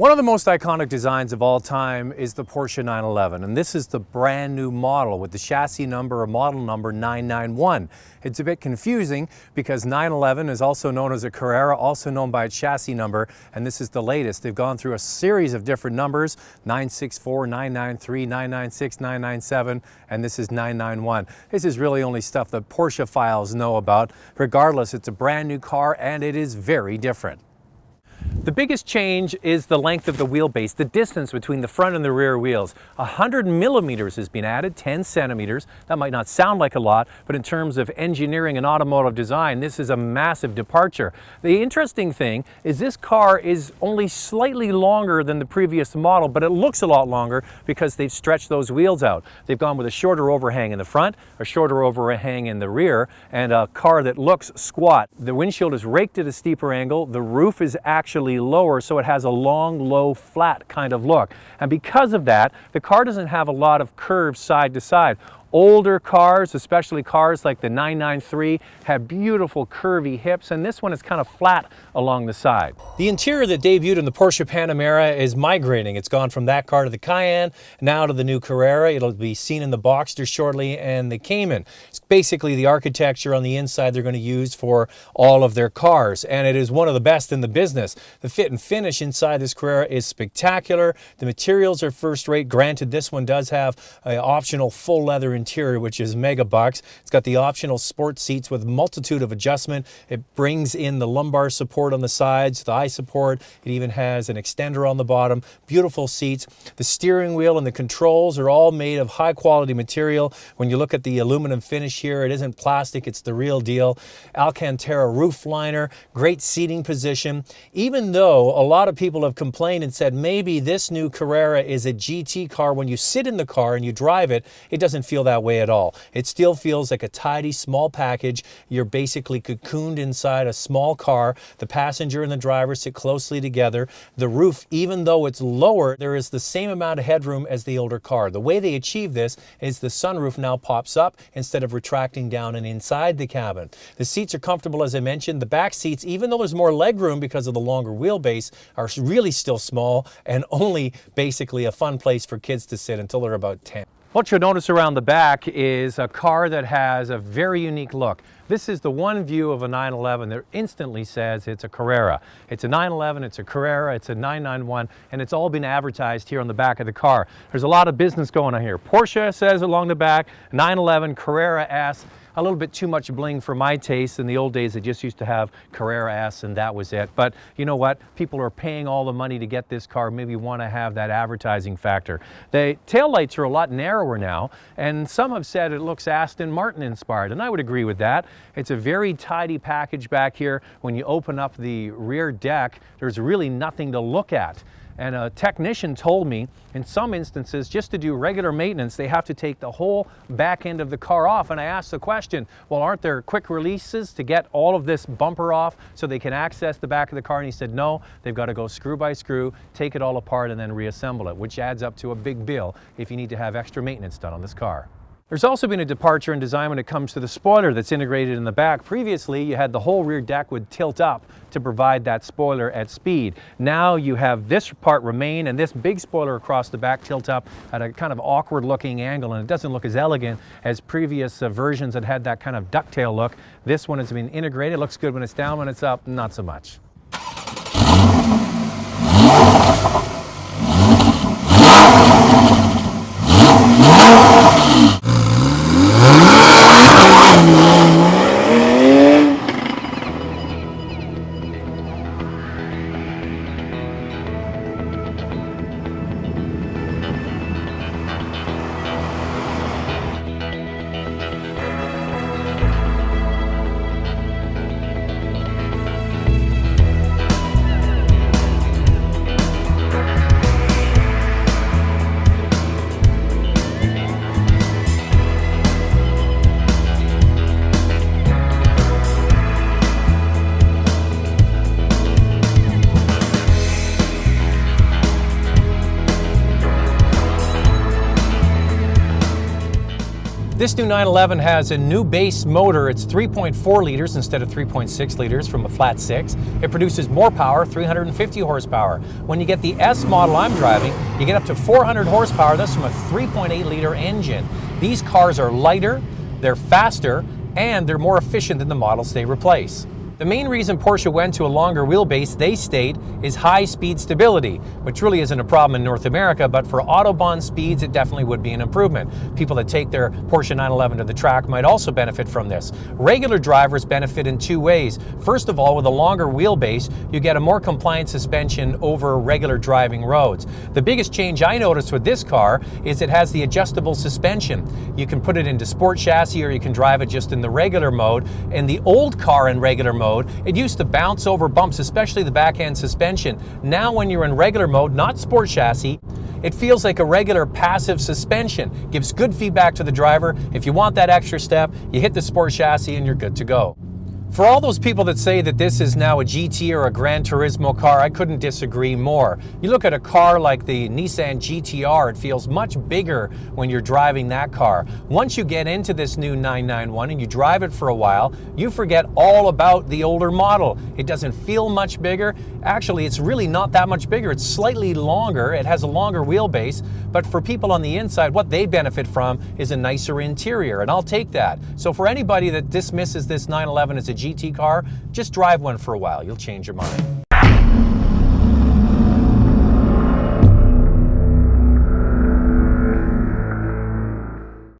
One of the most iconic designs of all time is the Porsche 911, and this is the brand new model with the chassis number or model number 991. It's a bit confusing because 911 is also known as a Carrera, also known by its chassis number, and this is the latest. They've gone through a series of different numbers, 964, 993, 996, 997, and this is 991. This is really only stuff that Porsche files know about. Regardless, it's a brand new car and it is very different. The biggest change is the length of the wheelbase, the distance between the front and the rear wheels. 100 millimeters has been added, 10 centimeters. That might not sound like a lot, but in terms of engineering and automotive design, this is a massive departure. The interesting thing is this car is only slightly longer than the previous model, but it looks a lot longer because they've stretched those wheels out. They've gone with a shorter overhang in the front, a shorter overhang in the rear, and a car that looks squat. The windshield is raked at a steeper angle. The roof is actually lower, so it has a long, low, flat kind of look. And because of that, the car doesn't have a lot of curves side to side. Older cars, especially cars like the 993, have beautiful curvy hips, and this one is kind of flat along the side. The interior that debuted in the Porsche Panamera is migrating. It's gone from that car to the Cayenne, now to the new Carrera. It'll be seen in the Boxster shortly and the Cayman. It's basically the architecture on the inside they're going to use for all of their cars, and it is one of the best in the business. The fit and finish inside this Carrera is spectacular. The materials are first rate. Granted, this one does have an optional full leather interior, which is mega bucks. It's got the optional sport seats with multitude of adjustment. It brings in the lumbar support on the sides, the eye support. It even has an extender on the bottom. Beautiful seats. The steering wheel and the controls are all made of high quality material. When you look at the aluminum finish here, it isn't plastic, it's the real deal. Alcantara roof liner, great seating position. Even though a lot of people have complained and said maybe this new Carrera is a GT car, when you sit in the car and you drive it, it doesn't feel that way at all. It still feels like a tidy small package. You're basically cocooned inside a small car. The passenger and the driver sit closely together. The roof, even though it's lower, there is the same amount of headroom as the older car. The way they achieve this is the sunroof now pops up instead of retracting down and inside the cabin. The seats are comfortable, as I mentioned. The back seats, even though there's more legroom because of the longer wheelbase, are really still small and only basically a fun place for kids to sit until they're about 10. What you'll notice around the back is a car that has a very unique look. This is the one view of a 911 that instantly says it's a Carrera. It's a 911, it's a Carrera, it's a 991, and it's all been advertised here on the back of the car. There's a lot of business going on here. Porsche says along the back, 911, Carrera S. A little bit too much bling for my taste. In the old days, they just used to have Carrera S and that was it. But you know what? People are paying all the money to get this car. Maybe want to have that advertising factor. The taillights are a lot narrower now, and some have said it looks Aston Martin inspired, and I would agree with that. It's a very tidy package back here. When you open up the rear deck, there's really nothing to look at. And a technician told me in some instances, just to do regular maintenance, they have to take the whole back end of the car off. And I asked the question, well, aren't there quick releases to get all of this bumper off so they can access the back of the car? And he said, no, they've got to go screw by screw, take it all apart and then reassemble it, which adds up to a big bill if you need to have extra maintenance done on this car. There's also been a departure in design when it comes to the spoiler that's integrated in the back. Previously, you had the whole rear deck would tilt up to provide that spoiler at speed. Now you have this part remain and this big spoiler across the back tilt up at a kind of awkward looking angle, and it doesn't look as elegant as previous versions that had that kind of ducktail look. This one has been integrated. It looks good when it's down, when it's up, not so much. This new 911 has a new base motor. It's 3.4 liters instead of 3.6 liters from a flat 6. It produces more power, 350 horsepower. When you get the S model I'm driving, you get up to 400 horsepower. That's from a 3.8 liter engine. These cars are lighter, they're faster, and they're more efficient than the models they replace. The main reason Porsche went to a longer wheelbase, they state, is high-speed stability, which really isn't a problem in North America, but for Autobahn speeds, it definitely would be an improvement. People that take their Porsche 911 to the track might also benefit from this. Regular drivers benefit in two ways. First of all, with a longer wheelbase, you get a more compliant suspension over regular driving roads. The biggest change I noticed with this car is it has the adjustable suspension. You can put it into sport chassis or you can drive it just in the regular mode. In the old car in regular mode, it used to bounce over bumps, especially the backhand suspension. Now when you're in regular mode, not sport chassis, it feels like a regular passive suspension. Gives good feedback to the driver. If you want that extra step, you hit the sport chassis and you're good to go. For all those people that say that this is now a GT or a Gran Turismo car, I couldn't disagree more. You look at a car like the Nissan GT-R, it feels much bigger when you're driving that car. Once you get into this new 991 and you drive it for a while, you forget all about the older model. It doesn't feel much bigger. Actually, it's really not that much bigger. It's slightly longer. It has a longer wheelbase, but for people on the inside, what they benefit from is a nicer interior, and I'll take that. So for anybody that dismisses this 911 as a GT car, just drive one for a while. You'll change your mind.